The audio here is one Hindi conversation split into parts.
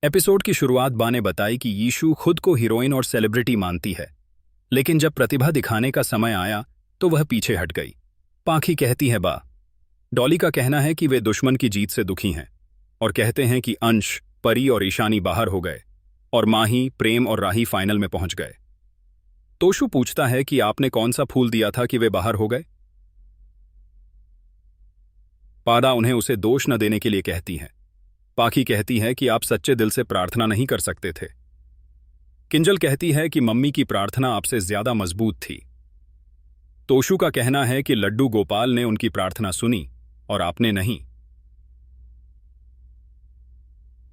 एपिसोड की शुरुआत बा ने बताई कि यीशु खुद को हीरोइन और सेलिब्रिटी मानती है, लेकिन जब प्रतिभा दिखाने का समय आया तो वह पीछे हट गई। पाखी कहती है बा। डॉली का कहना है कि वे दुश्मन की जीत से दुखी हैं और कहते हैं कि अंश, परी और ईशानी बाहर हो गए और माही, प्रेम और राही फाइनल में पहुंच गए। तोशु पूछता है कि आपने कौन सा फूल दिया था कि वे बाहर हो गए। पादा उन्हें उसे दोष न देने के लिए कहती है। पाखी कहती है कि आप सच्चे दिल से प्रार्थना नहीं कर सकते थे। किंजल कहती है कि मम्मी की प्रार्थना आपसे ज्यादा मजबूत थी। तोशु का कहना है कि लड्डू गोपाल ने उनकी प्रार्थना सुनी और आपने नहीं।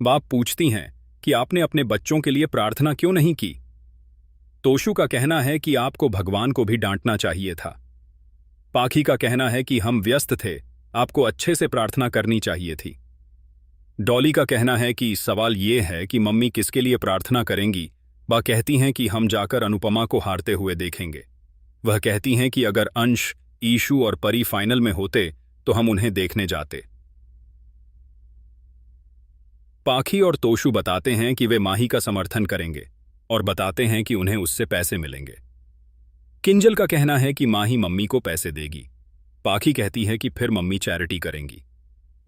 बाप पूछती हैं कि आपने अपने बच्चों के लिए प्रार्थना क्यों नहीं की। तोशु का कहना है कि आपको भगवान को भी डांटना चाहिए था। पाखी का कहना है कि हम व्यस्त थे, आपको अच्छे से प्रार्थना करनी चाहिए थी। डॉली का कहना है कि सवाल ये है कि मम्मी किसके लिए प्रार्थना करेंगी। वह कहती हैं कि हम जाकर अनुपमा को हारते हुए देखेंगे। वह कहती हैं कि अगर अंश, ईशु और परी फाइनल में होते तो हम उन्हें देखने जाते। पाखी और तोशु बताते हैं कि वे माही का समर्थन करेंगे और बताते हैं कि उन्हें उससे पैसे मिलेंगे। किंजल का कहना है कि माही मम्मी को पैसे देगी। पाखी कहती है कि फिर मम्मी चैरिटी करेंगी।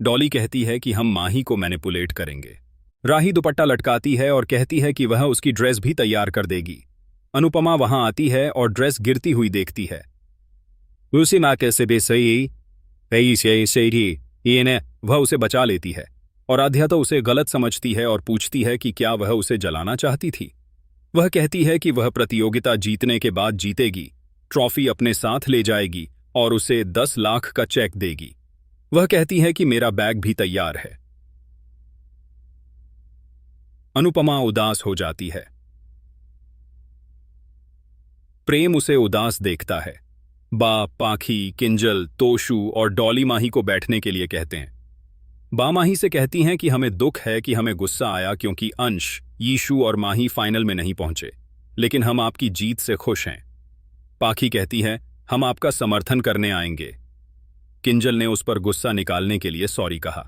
डॉली कहती है कि हम माही को मैनिपुलेट करेंगे। राही दुपट्टा लटकाती है और कहती है कि वह उसकी ड्रेस भी तैयार कर देगी। अनुपमा वहां आती है और ड्रेस गिरती हुई देखती है। उसी माँ कैसे वह उसे बचा लेती है और आध्या तो उसे गलत समझती है और पूछती है कि क्या वह उसे जलाना चाहती थी। वह कहती है कि वह प्रतियोगिता जीतने के बाद जीतेगी, ट्रॉफी अपने साथ ले जाएगी और उसे 10 लाख का चेक देगी। वह कहती है कि मेरा बैग भी तैयार है। अनुपमा उदास हो जाती है। प्रेम उसे उदास देखता है। बा, पाखी, किंजल, तोशु और डॉली माही को बैठने के लिए कहते हैं। बा माही से कहती हैं कि हमें दुख है कि हमें गुस्सा आया क्योंकि अंश, यीशु और माही फाइनल में नहीं पहुंचे, लेकिन हम आपकी जीत से खुश हैं। पाखी कहती है हम आपका समर्थन करने आएंगे। किंजल ने उस पर गुस्सा निकालने के लिए सॉरी कहा।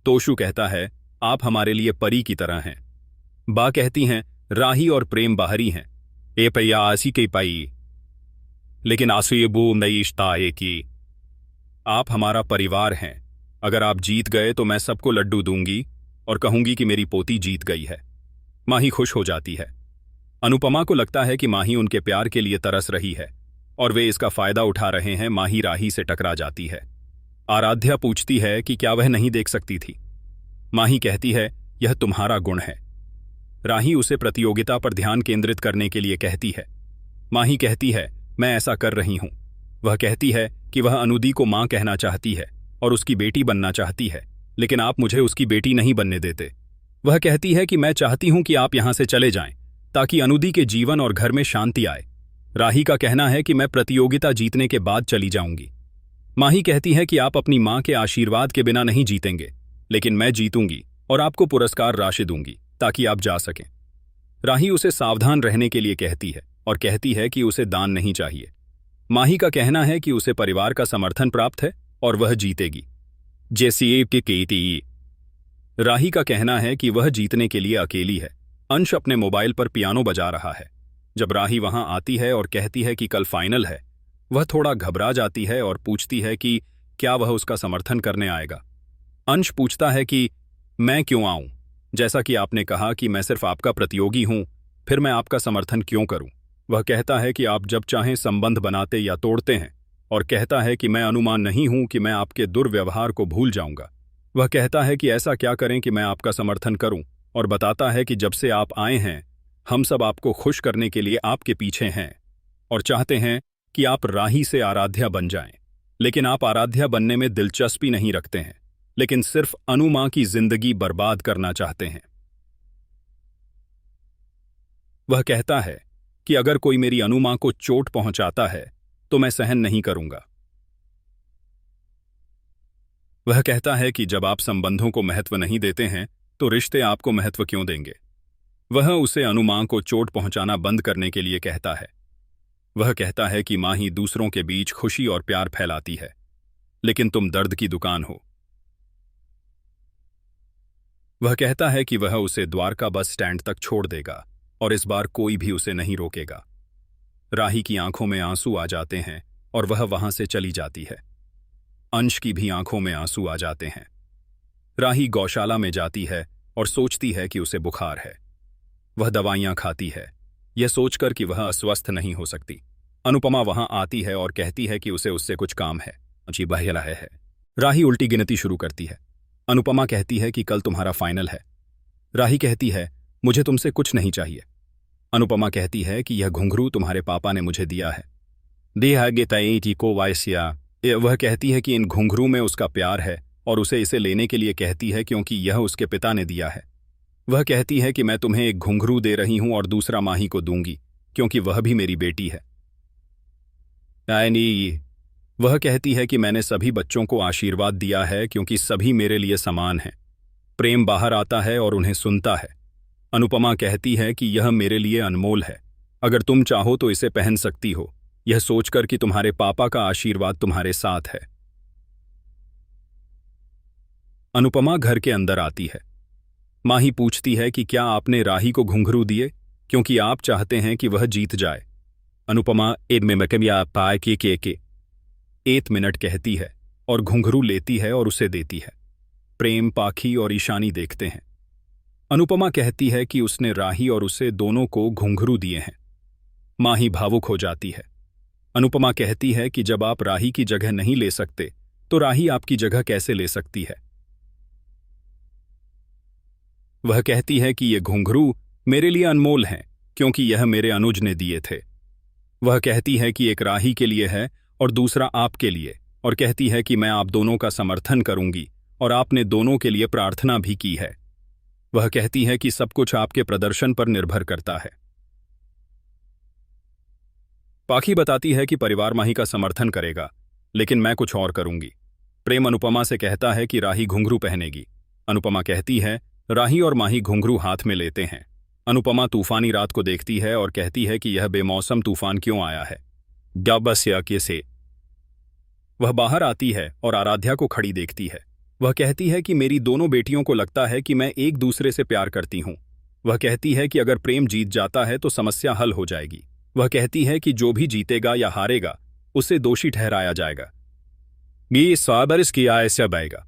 तोशु कहता है आप हमारे लिए परी की तरह हैं। बा कहती हैं राही और प्रेम बाहरी हैं। ए पैया आसी के पाई, लेकिन आंसू ये बू नई इश्ता की। आप हमारा परिवार हैं। अगर आप जीत गए तो मैं सबको लड्डू दूंगी और कहूंगी कि मेरी पोती जीत गई है। माही खुश हो जाती है। अनुपमा को लगता है कि माही उनके प्यार के लिए तरस रही है और वे इसका फायदा उठा रहे हैं। माही राही से टकरा जाती है। आराध्या पूछती है कि क्या वह नहीं देख सकती थी। माही कहती है यह तुम्हारा गुण है। राही उसे प्रतियोगिता पर ध्यान केंद्रित करने के लिए कहती है। माही कहती है मैं ऐसा कर रही हूं। वह कहती है कि वह अनुदी को मां कहना चाहती है और उसकी बेटी बनना चाहती है, लेकिन आप मुझे उसकी बेटी नहीं बनने देते। वह कहती है कि मैं चाहती हूं कि आप यहां से चले जाएं ताकि अनुदी के जीवन और घर में शांति आए। राही का कहना है कि मैं प्रतियोगिता जीतने के बाद चली जाऊंगी। माही कहती है कि आप अपनी मां के आशीर्वाद के बिना नहीं जीतेंगे, लेकिन मैं जीतूंगी और आपको पुरस्कार राशि दूंगी ताकि आप जा सकें। राही उसे सावधान रहने के लिए कहती है और कहती है कि उसे दान नहीं चाहिए। माही का कहना है कि उसे परिवार का समर्थन प्राप्त है और वह जीतेगी। जैसी के केती। राही का कहना है कि वह जीतने के लिए अकेली है। अंश अपने मोबाइल पर पियानो बजा रहा है। जब राही वहां आती है और कहती है कि कल फाइनल है, वह थोड़ा घबरा जाती है और पूछती है कि क्या वह उसका समर्थन करने आएगा। अंश पूछता है कि मैं क्यों आऊं, जैसा कि आपने कहा कि मैं सिर्फ आपका प्रतियोगी हूं, फिर मैं आपका समर्थन क्यों करूं। वह कहता है कि आप जब चाहें संबंध बनाते या तोड़ते हैं और कहता है कि मैं अनुमान नहीं हूं कि मैं आपके दुर्व्यवहार को भूल जाऊंगा। वह कहता है कि ऐसा क्या करें कि मैं आपका समर्थन करूं और बताता है कि जब से आप आए हैं हम सब आपको खुश करने के लिए आपके पीछे हैं और चाहते हैं कि आप राही से आराध्या बन जाएं, लेकिन आप आराध्या बनने में दिलचस्पी नहीं रखते हैं, लेकिन सिर्फ अनुमा की जिंदगी बर्बाद करना चाहते हैं। वह कहता है कि अगर कोई मेरी अनुमा को चोट पहुंचाता है तो मैं सहन नहीं करूंगा। वह कहता है कि जब आप संबंधों को महत्व नहीं देते हैं तो रिश्ते आपको महत्व क्यों देंगे। वह उसे अनुमा को चोट पहुंचाना बंद करने के लिए कहता है। वह कहता है कि माँ ही दूसरों के बीच खुशी और प्यार फैलाती है, लेकिन तुम दर्द की दुकान हो। वह कहता है कि वह उसे द्वारका बस स्टैंड तक छोड़ देगा और इस बार कोई भी उसे नहीं रोकेगा। राही की आंखों में आंसू आ जाते हैं और वह वहां से चली जाती है। अंश की भी आंखों में आंसू आ जाते हैं। राही गौशाला में जाती है और सोचती है कि उसे बुखार है। वह दवाइयां खाती है, यह सोचकर कि वह अस्वस्थ नहीं हो सकती। अनुपमा वहां आती है और कहती है कि उसे उससे कुछ काम है। अजीब बहला है। राही उल्टी गिनती शुरू करती है। अनुपमा कहती है कि कल तुम्हारा फाइनल है। राही कहती है, मुझे तुमसे कुछ नहीं चाहिए। अनुपमा कहती है कि यह घुंघरू तुम्हारे पापा ने मुझे दिया है। वह कहती है कि इन घुंघरू में उसका प्यार है और उसे इसे लेने के लिए कहती है क्योंकि यह उसके पिता ने दिया है। वह कहती है कि मैं तुम्हें एक घुंघरू दे रही हूं और दूसरा माही को दूंगी क्योंकि वह भी मेरी बेटी है। वह कहती है कि मैंने सभी बच्चों को आशीर्वाद दिया है क्योंकि सभी मेरे लिए समान हैं। प्रेम बाहर आता है और उन्हें सुनता है। अनुपमा कहती है कि यह मेरे लिए अनमोल है, अगर तुम चाहो तो इसे पहन सकती हो, यह सोचकर कि तुम्हारे पापा का आशीर्वाद तुम्हारे साथ है। अनुपमा घर के अंदर आती है। माही पूछती है कि क्या आपने राही को घुंघरू दिए क्योंकि आप चाहते हैं कि वह जीत जाए। अनुपमा एक मिनट कहती है और घुंघरू लेती है और उसे देती है। प्रेम, पाखी और ईशानी देखते हैं। अनुपमा कहती है कि उसने राही और उसे दोनों को घुंघरू दिए हैं। माही भावुक हो जाती है। अनुपमा कहती है कि जब आप राही की जगह नहीं ले सकते तो राही आपकी जगह कैसे ले सकती है। वह कहती है कि ये घुंघरू मेरे लिए अनमोल हैं क्योंकि यह मेरे अनुज ने दिए थे। वह कहती है कि एक राही के लिए है और दूसरा आपके लिए, और कहती है कि मैं आप दोनों का समर्थन करूंगी और आपने दोनों के लिए प्रार्थना भी की है। वह कहती है कि सब कुछ आपके प्रदर्शन पर निर्भर करता है। पाखी बताती है कि परिवार माही का समर्थन करेगा, लेकिन मैं कुछ और करूंगी। प्रेम अनुपमा से कहता है कि राही घुंघरू पहनेगी। अनुपमा कहती है, राही और माही घुंघरू हाथ में लेते हैं। अनुपमा तूफानी रात को देखती है और कहती है कि यह बेमौसम तूफान क्यों आया है। से वह बाहर आती है और आराध्या को खड़ी देखती है। वह कहती है कि मेरी दोनों बेटियों को लगता है कि मैं एक दूसरे से प्यार करती हूं। वह कहती है कि अगर प्रेम जीत जाता है तो समस्या हल हो जाएगी। वह कहती है कि जो भी जीतेगा या हारेगा उसे दोषी ठहराया जाएगा। ये स्वाबरिस की आयस्य बैगा।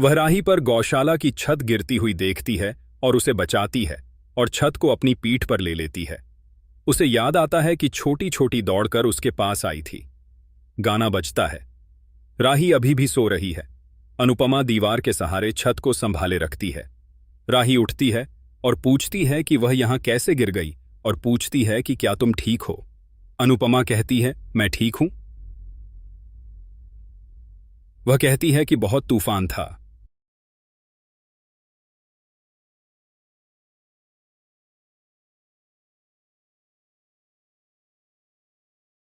वह राही पर गौशाला की छत गिरती हुई देखती है और उसे बचाती है और छत को अपनी पीठ पर ले लेती है। उसे याद आता है कि छोटी छोटी दौड़कर उसके पास आई थी। गाना बजता है। राही अभी भी सो रही है। अनुपमा दीवार के सहारे छत को संभाले रखती है। राही उठती है और पूछती है कि वह यहां कैसे गिर गई और पूछती है कि क्या तुम ठीक हो। अनुपमा कहती है, मैं ठीक हूं। वह कहती है कि बहुत तूफान था,